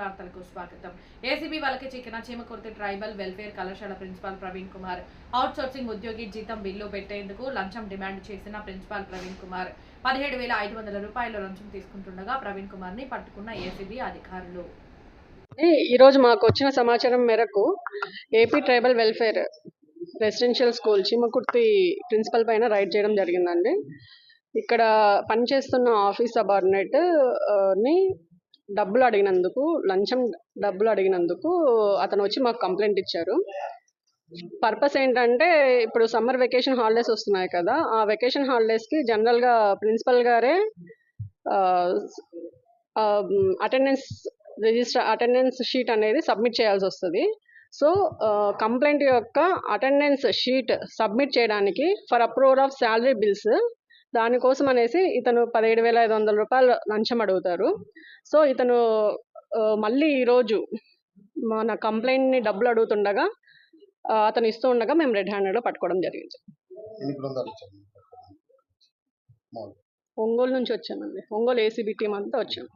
వార్తలకు స్వాగతం. ఏసీబీ వాళ్ళకి చిక్కిన చీమకుర్తి ట్రైబల్ వెల్ఫేర్ కళాశాల principal Praveen Kumar. Out sourcing ఉద్యోగి జీతం బిల్లు పెట్టేందుకు లంచం డిమాండ్ చేసిన ప్రిన్సిపాల్ ప్రవీణ్ కుమార్ 17,500 రూపాయలు లంచం తీసుకుంటుండగా ప్రవీణ్ కుమార్ ని పట్టుకున్న ఏసీబీ అధికారులు. ఈరోజు మాకు వచ్చిన సమాచారం మేరకు AP tribal welfare residential school Chimakurthi principal పైన రైడ్ చేయడం జరిగిందండి. ఇక్కడ పనిచేస్తున్న ఆఫీస్ సబార్డినేట్ ని లంచం డబ్బులు అడిగినందుకు అతను వచ్చి మాకు కంప్లైంట్ ఇచ్చారు. పర్పస్ ఏంటంటే, ఇప్పుడు సమ్మర్ వెకేషన్ హాలిడేస్ వస్తున్నాయి కదా, ఆ వెకేషన్ హాలిడేస్కి జనరల్గా ప్రిన్సిపల్ గారే అటెండెన్స్ షీట్ అనేది సబ్మిట్ చేయాల్సి వస్తుంది. సో కంప్లైంట్ యొక్క అటెండెన్స్ షీట్ సబ్మిట్ చేయడానికి for approval of salary bills, దానికోసం అనేసి ఇతను 17,500 రూపాయలు లంచం అడుగుతారు. సో ఇతను మళ్ళీ ఈరోజు మన కంప్లైంట్ని డబ్బులు అడుగుతుండగా అతను ఇస్తూ ఉండగా మేము రెడ్ హ్యాండెడ్లో పట్టుకోవడం జరిగింది. ఒంగోలు నుంచి వచ్చామండి. ఒంగోలు ఏసీబీ టీం అంతా వచ్చాం.